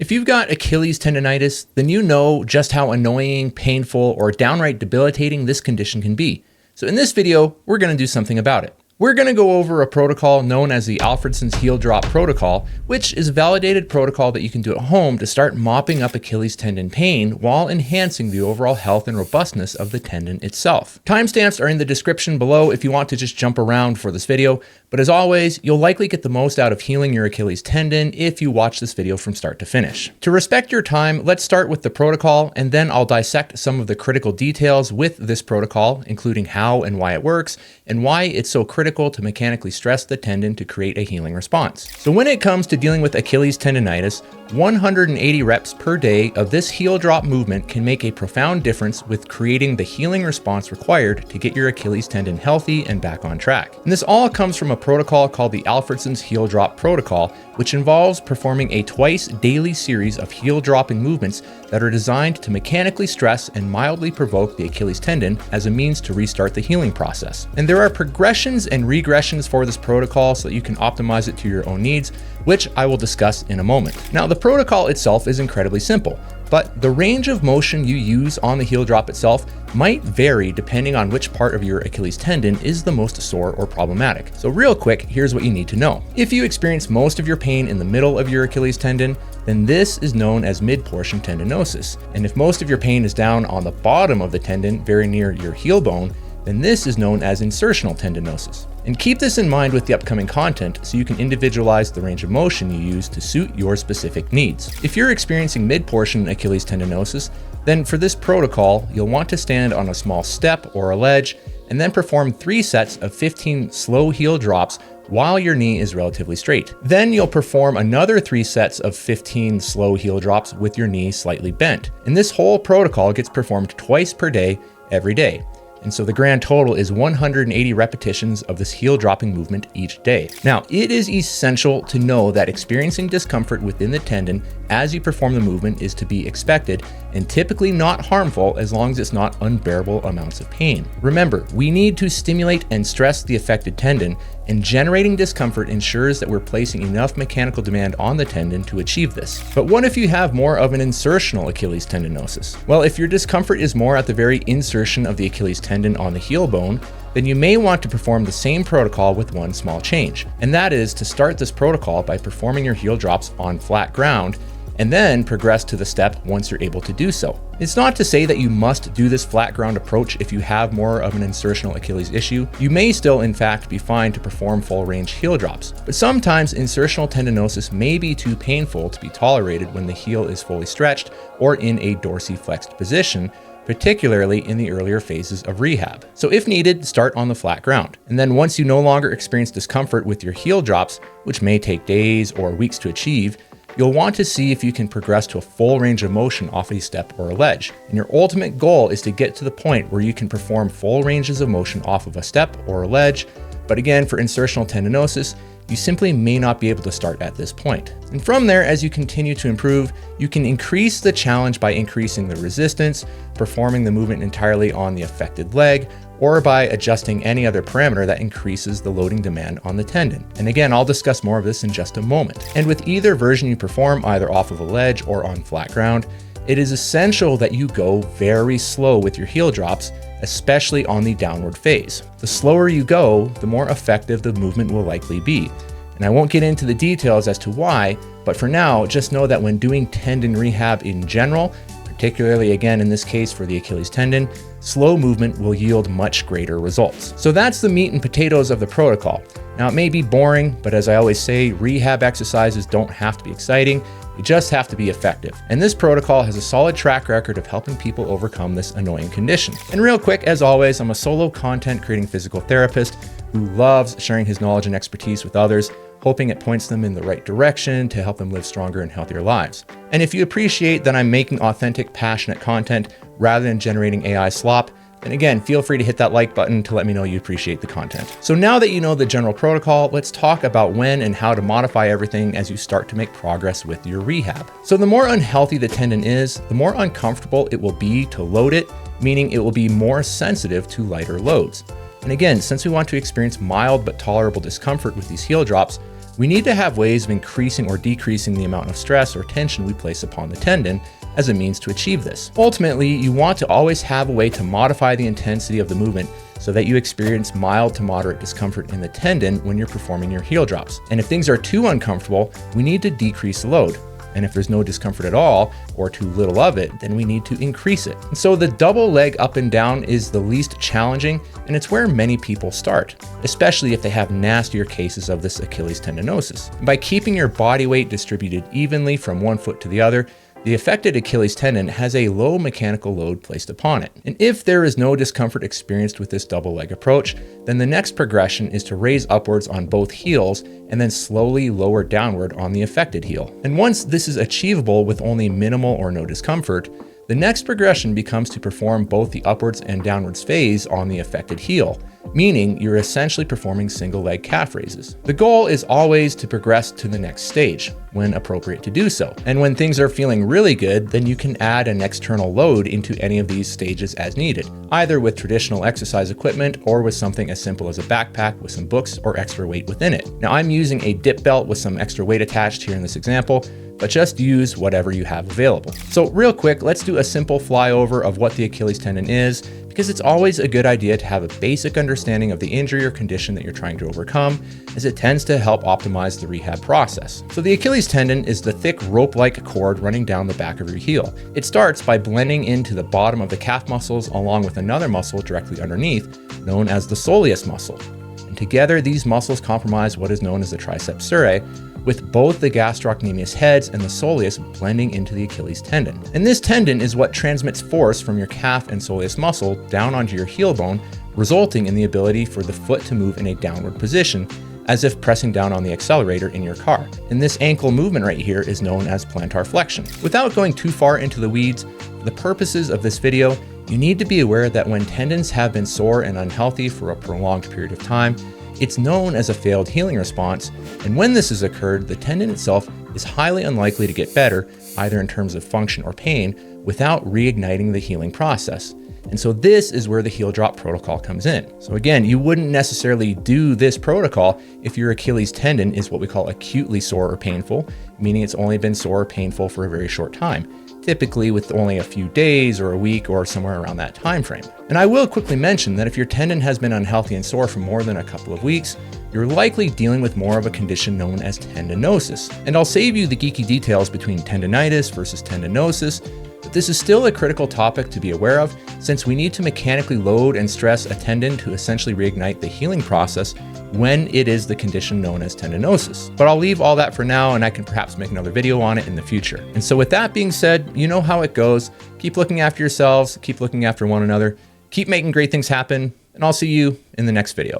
If you've got Achilles tendinitis, then you know just how annoying, painful, or downright debilitating this condition can be. So in this video, we're going to do something about it. We're going to go over a protocol known as the Alfredson Heel Drop protocol, which is a validated protocol that you can do at home to start mopping up Achilles tendon pain while enhancing the overall health and robustness of the tendon itself. Timestamps are in the description below if you want to just jump around for this video, but as always, you'll likely get the most out of healing your Achilles tendon if you watch this video from start to finish. To respect your time, let's start with the protocol, and then I'll dissect some of the critical details with this protocol, including how and why it works, and why it's so critical to mechanically stress the tendon to create a healing response. So when it comes to dealing with Achilles tendinitis, 180 reps per day of this heel drop movement can make a profound difference with creating the healing response required to get your Achilles tendon healthy and back on track. And this all comes from a protocol called the Alfredson Heel Drop protocol, which involves performing a twice daily series of heel dropping movements that are designed to mechanically stress and mildly provoke the Achilles tendon as a means to restart the healing process. And there are progressions and regressions for this protocol so that you can optimize it to your own needs, which I will discuss in a moment. Now, the protocol itself is incredibly simple, but the range of motion you use on the heel drop itself might vary depending on which part of your Achilles tendon is the most sore or problematic. So real quick, here's what you need to know. If you experience most of your pain in the middle of your Achilles tendon, then this is known as mid-portion tendinosis. And if most of your pain is down on the bottom of the tendon, very near your heel bone, then this is known as insertional tendinosis. And keep this in mind with the upcoming content so you can individualize the range of motion you use to suit your specific needs. If you're experiencing mid-portion Achilles tendinosis, then for this protocol, you'll want to stand on a small step or a ledge and then perform 3 sets of 15 slow heel drops while your knee is relatively straight. Then you'll perform another 3 sets of 15 slow heel drops with your knee slightly bent. And this whole protocol gets performed twice per day, every day. And so the grand total is 180 repetitions of this heel dropping movement each day. Now, it is essential to know that experiencing discomfort within the tendon as you perform the movement is to be expected and typically not harmful as long as it's not unbearable amounts of pain. Remember, we need to stimulate and stress the affected tendon, and generating discomfort ensures that we're placing enough mechanical demand on the tendon to achieve this. But what if you have more of an insertional Achilles tendinosis? Well, if your discomfort is more at the very insertion of the Achilles tendon on the heel bone, then you may want to perform the same protocol with one small change. And that is to start this protocol by performing your heel drops on flat ground and then progress to the step once you're able to do so. It's not to say that you must do this flat ground approach if you have more of an insertional Achilles issue. You may still, in fact, be fine to perform full range heel drops, but sometimes insertional tendinosis may be too painful to be tolerated when the heel is fully stretched or in a dorsiflexed position, particularly in the earlier phases of rehab. So if needed, start on the flat ground. And then once you no longer experience discomfort with your heel drops, which may take days or weeks to achieve, you'll want to see if you can progress to a full range of motion off a step or a ledge. And your ultimate goal is to get to the point where you can perform full ranges of motion off of a step or a ledge. But again, for insertional tendinosis, you simply may not be able to start at this point. And from there, as you continue to improve, you can increase the challenge by increasing the resistance, performing the movement entirely on the affected leg, or by adjusting any other parameter that increases the loading demand on the tendon. And again, I'll discuss more of this in just a moment. And with either version you perform, either off of a ledge or on flat ground, it is essential that you go very slow with your heel drops, especially on the downward phase. The slower you go, the more effective the movement will likely be. And I won't get into the details as to why, but for now, just know that when doing tendon rehab in general, particularly again in this case for the Achilles tendon, slow movement will yield much greater results. So that's the meat and potatoes of the protocol. Now it may be boring, but as I always say, rehab exercises don't have to be exciting, they just have to be effective. And this protocol has a solid track record of helping people overcome this annoying condition. And real quick, as always, I'm a solo content creating physical therapist who loves sharing his knowledge and expertise with others, hoping it points them in the right direction to help them live stronger and healthier lives. And if you appreciate that I'm making authentic, passionate content rather than generating AI slop, then again, feel free to hit that like button to let me know you appreciate the content. So now that you know the general protocol, let's talk about when and how to modify everything as you start to make progress with your rehab. So the more unhealthy the tendon is, the more uncomfortable it will be to load it, meaning it will be more sensitive to lighter loads. And again, since we want to experience mild but tolerable discomfort with these heel drops, We need to have ways of increasing or decreasing the amount of stress or tension we place upon the tendon as a means to achieve this. Ultimately, you want to always have a way to modify the intensity of the movement so that you experience mild to moderate discomfort in the tendon when you're performing your heel drops. And if things are too uncomfortable, we need to decrease the load. And if there's no discomfort at all, or too little of it, then we need to increase it. And so the double leg up and down is the least challenging, and it's where many people start, especially if they have nastier cases of this Achilles tendinosis. And by keeping your body weight distributed evenly from one foot to the other, the affected Achilles tendon has a low mechanical load placed upon it. And if there is no discomfort experienced with this double leg approach, then the next progression is to raise upwards on both heels and then slowly lower downward on the affected heel. And once this is achievable with only minimal or no discomfort, the next progression becomes to perform both the upwards and downwards phase on the affected heel, meaning you're essentially performing single leg calf raises. The goal is always to progress to the next stage when appropriate to do so. And when things are feeling really good, then you can add an external load into any of these stages as needed, either with traditional exercise equipment or with something as simple as a backpack with some books or extra weight within it. Now I'm using a dip belt with some extra weight attached here in this example, but just use whatever you have available. So real quick, let's do a simple flyover of what the Achilles tendon is, because it's always a good idea to have a basic understanding of the injury or condition that you're trying to overcome, as it tends to help optimize the rehab process. So the Achilles tendon is the thick rope-like cord running down the back of your heel. It starts by blending into the bottom of the calf muscles along with another muscle directly underneath, known as the soleus muscle. And together, these muscles comprise what is known as the triceps surae, with both the gastrocnemius heads and the soleus blending into the Achilles tendon. And this tendon is what transmits force from your calf and soleus muscle down onto your heel bone, resulting in the ability for the foot to move in a downward position, as if pressing down on the accelerator in your car. And this ankle movement right here is known as plantar flexion. Without going too far into the weeds, for the purposes of this video, you need to be aware that when tendons have been sore and unhealthy for a prolonged period of time, it's known as a failed healing response, and when this has occurred, the tendon itself is highly unlikely to get better, either in terms of function or pain, without reigniting the healing process. And so this is where the heel drop protocol comes in. So again, you wouldn't necessarily do this protocol if your Achilles tendon is what we call acutely sore or painful, meaning it's only been sore or painful for a very short time, typically with only a few days or a week or somewhere around that time frame. And I will quickly mention that if your tendon has been unhealthy and sore for more than a couple of weeks, you're likely dealing with more of a condition known as tendinosis. And I'll save you the geeky details between tendinitis versus tendinosis, but this is still a critical topic to be aware of, since we need to mechanically load and stress a tendon to essentially reignite the healing process when it is the condition known as tendinosis. But I'll leave all that for now, and I can perhaps make another video on it in the future. And so with that being said, you know how it goes. Keep looking after yourselves, keep looking after one another, keep making great things happen, and I'll see you in the next video.